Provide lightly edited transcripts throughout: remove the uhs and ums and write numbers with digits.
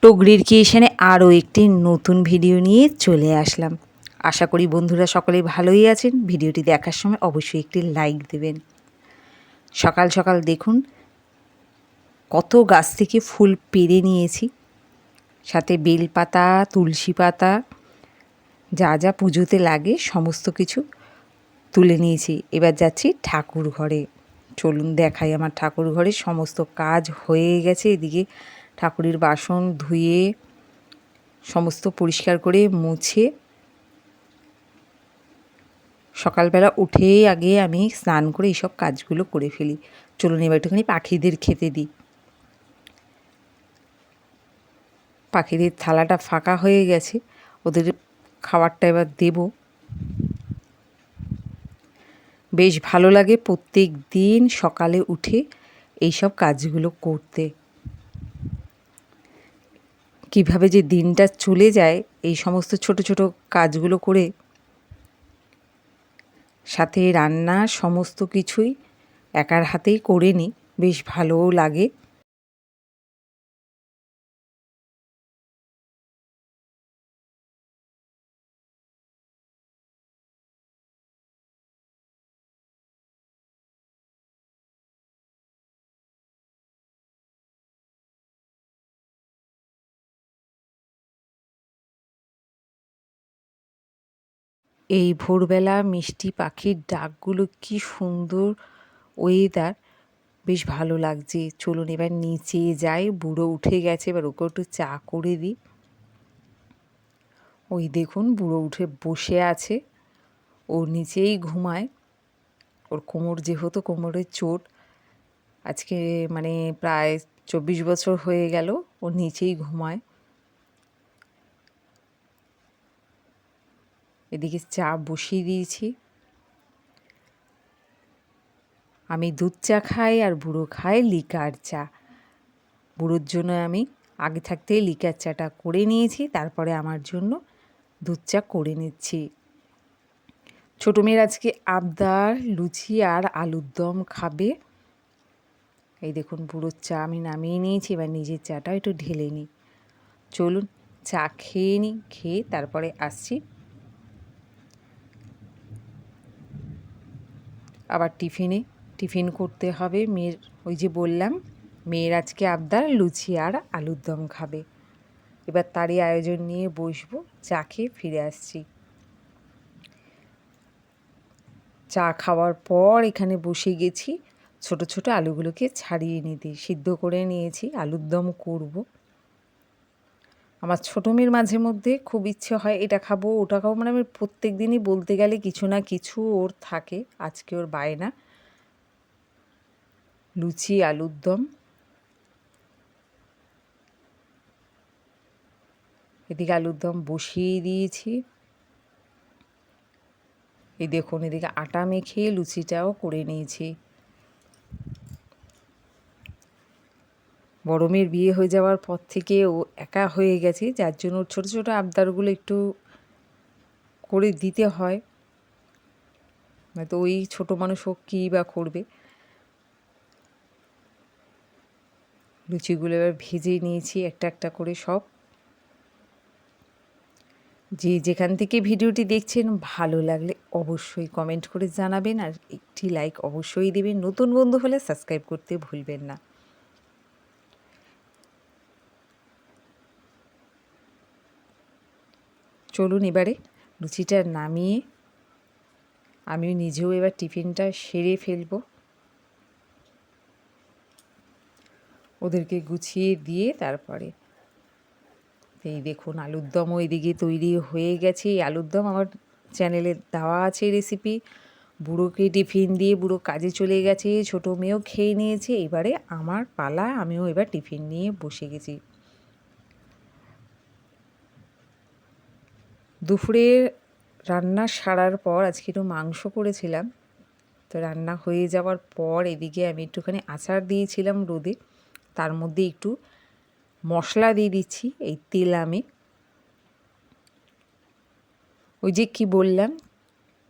টগরির ক্রিয়েশনে আরও একটি নতুন ভিডিও নিয়ে চলে আসলাম। আশা করি বন্ধুরা সকলেই ভালোই আছেন। ভিডিওটি দেখার সময় অবশ্যই একটি লাইক দেবেন। সকাল সকাল দেখুন কত গাছ থেকে ফুল পেড়ে নিয়েছি, সাথে বেলপাতা, তুলসী পাতা, যা যা পুজোতে লাগে সমস্ত কিছু তুলে নিয়েছি। এবার যাচ্ছি ঠাকুর ঘরে। চলুন দেখাই আমার ঠাকুর ঘরে সমস্ত কাজ হয়ে গেছে। এদিকে ঠাকুরের বাসন ধুয়ে সমস্ত পরিষ্কার করে মুছে সকালবেলা উঠেই আগে আমি স্নান করে এইসব কাজগুলো করে ফেলি। চলুন এবার একটুখানি পাখিদের খেতে দিই। পাখিদের থালাটা ফাঁকা হয়ে গেছে, ওদের খাবারটা এবার দেব। বেশ ভালো লাগে প্রত্যেক দিন সকালে উঠে এইসব কাজগুলো করতে। কিভাবে যে দিনটা চলে যায় এই সমস্ত ছোট ছোট কাজগুলো করে, সাথে রান্না সমস্ত কিছুই একার হাতেই করে নিই, বেশ ভালোও লাগে। এই ভোরবেলা মিষ্টি পাখির ডাকগুলো কি সুন্দর, ওয়েদার বেশ ভালো লাগছে। চলুন এবার নিচে যাই। বুড়ো উঠে গেছে, এবার ওকে একটু চা করে দিই। ওই দেখুন বুড়ো উঠে বসে আছে, ও নিচেই ঘুমায়। ওর কোমর যেহেতু কোমরের চোট, আজকে মানে প্রায় 24 বছর হয়ে গেল ও নিচেই ঘুমায়। এদিকে চা বসিয়ে দিয়েছি। আমি দুধ চা খাই আর বুড়ো খায় লিকার চা। বুড়োর জন্য আমি আগে থাকতেই লিকার চাটা করে নিয়েছি, তারপরে আমার জন্য দুধ চা করে নিচ্ছি। ছোটো মেয়ের আজকে আবদার লুচি আর আলুর দম খাবে। এই দেখুন বুড়োর চা আমি নামিয়ে নিয়েছি, এবার নিজের চাটা একটু ঢেলে নিই। চলুন চা খেয়ে নিই, খেয়ে তারপরে আসছি। আবার টিফিন করতে হবে মেয়ের। ওই যে বললাম মেয়ের আজকে আবদার লুচি আর আলুর দম খাবে। এবার তারই আয়োজন নিয়ে বসবো। চা খেয়ে ফিরে আসছি। চা খাওয়ার পর এখানে বসে গেছি ছোট ছোট আলুগুলোকে ছাড়িয়ে নিতে। সিদ্ধ করে নিয়েছি, আলুর দম করব। আমার ছোটো মেয়ের মাঝে মধ্যে খুব ইচ্ছে হয় এটা খাবো ওটা খাবো, মানে আমি প্রত্যেক দিনই বলতে গেলে কিছু না কিছু ওর থাকে। আজকে ওর বায়না লুচি আলুর দম। এদিকে আলুর দম বসিয়ে দিয়েছি। এই দেখুন এদিকে আটা মেখে লুচিটাও করে নিয়েছি। বড় মেয়ের বিয়ে হয়ে যাওয়ার পর থেকে ও একা হয়ে গেছে, যার জন্য ওর ছোটো ছোটো আবদারগুলো একটু করে দিতে হয়। হয়তো ওই ছোটো মানুষ হোক কী বা করবে। লুচিগুলো এবার ভেজে নিয়েছি একটা একটা করে সব। যে যেখান থেকে ভিডিওটি দেখছেন ভালো লাগলে অবশ্যই কমেন্ট করে জানাবেন, আর একটি লাইক অবশ্যই দেবেন। নতুন বন্ধু হলে সাবস্ক্রাইব করতে ভুলবেন না। চলুন এবারে লুচিটা নামিয়ে আমি নিজেও এবার টিফিনটা সেরে ফেলবো। ওদেরকে গুছিয়ে দিয়ে তারপরে এই দেখুন আলুর দমও এদিকে তৈরি হয়ে গেছে। এই আলুর দম আমার চ্যানেলে দেওয়া আছে রেসিপি। বুড়োকে টিফিন দিয়ে বুড়ো কাজে চলে গেছে, ছোটো মেয়েও খেয়ে নিয়েছে। এবারে আমার পালা, আমিও এবার টিফিন নিয়ে বসে গেছি। দুপুরে রান্না সারার পর আজকে একটু মাংস করেছিলাম, তো রান্না হয়ে যাওয়ার পর এদিকে আমি একটুখানি আচার দিয়েছিলাম রোদে, তার মধ্যে একটু মশলা দিয়ে দিচ্ছি এই তেলামে। ওই যে কি বললাম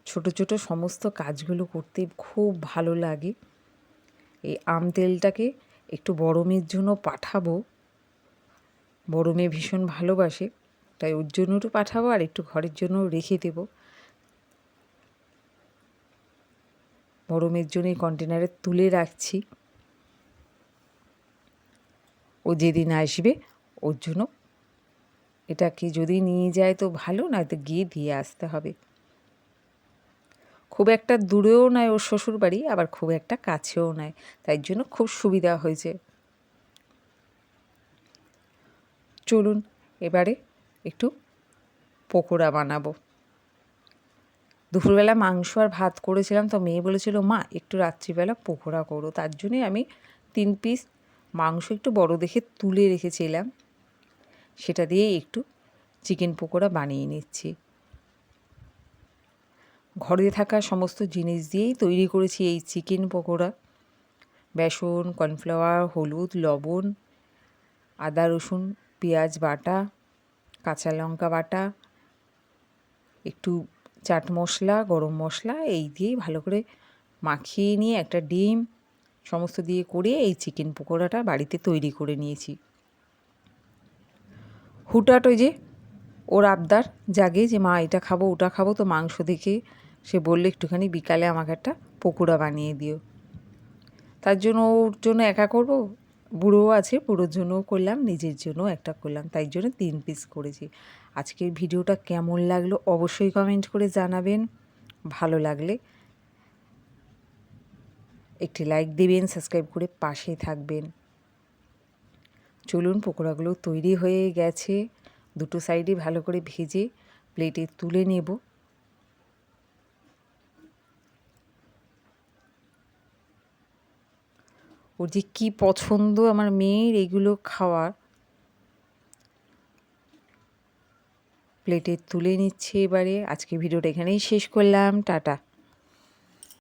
ছোট ছোট সমস্ত কাজগুলো করতে খুব ভালো লাগে। এই আম তেলটাকে একটু বড় মেয়ের জন্য পাঠাবো, বড় মেয়ে ভীষণ ভালোবাসে, তাই ওর জন্য একটু পাঠাবো আর একটু ঘরের জন্য রেখে দেব। বড় মেয়ের জন্য এই কন্টেনারে তুলে রাখছি, ও যেদিন আসবে ওর জন্য এটাকে যদি নিয়ে যায় তো ভালো, নয়তো গিয়ে দিয়ে আসতে হবে। খুব একটা দূরেও নয় ওর শ্বশুর বাড়ি, আবার খুব একটা কাছেও নয়, তাই জন্য খুব সুবিধা হয়েছে। চলুন এবারে একটু পকোড়া বানাবো। দুপুরবেলা মাংস আর ভাত করেছিলাম, তো মেয়ে বলেছিল মা একটু রাত্রিবেলা পকোড়া করো, তার জন্যে আমি 3 পিস মাংস একটু বড় দেখে তুলে রেখেছিলাম, সেটা দিয়ে একটু চিকেন পকোড়া বানিয়ে নিচ্ছি। ঘরে থাকা সমস্ত জিনিস দিয়েই তৈরি করেছি এই চিকেন পকোড়া। বেসন, কর্নফ্লাওয়ার, হলুদ, লবণ, আদা রসুন পেঁয়াজ বাটা, কাঁচা লঙ্কা বাটা, একটু চাট মশলা, গরম মশলা, এই দিয়েই ভালো করে মাখিয়ে নিয়ে একটা ডিম সমস্ত দিয়ে করে এই চিকেন পকোড়াটা বাড়িতে তৈরি করে নিয়েছি। হুটহাট ওই যে ওর আবদার জাগে যে মা এটা খাবো ওটা খাবো, তো মাংস দেখে সে বললো একটুখানি বিকালে আমাকে একটা পকোড়া বানিয়ে দিও। তার জন্য ওর জন্য একা করব, বুড়ো আছে, বুড়োর জন্যও করলাম, নিজের জন্যও একটা করলাম, তাই জন্য 3 পিস করেছি। আজকের ভিডিওটা কেমন লাগলো অবশ্যই কমেন্ট করে জানাবেন। ভালো লাগলে একটি লাইক দেবেন, সাবস্ক্রাইব করে পাশে থাকবেন। চলুন পকোড়াগুলো তৈরি হয়ে গেছে, দুটো সাইডে ভালো করে ভেজে প্লেটে তুলে নেব। ওর যে কী পছন্দ আমার মেয়ের এগুলো খাওয়ার। প্লেটে তুলে নিচ্ছে এবারে। আজকে ভিডিওটা এখানেই শেষ করলাম, টাটা।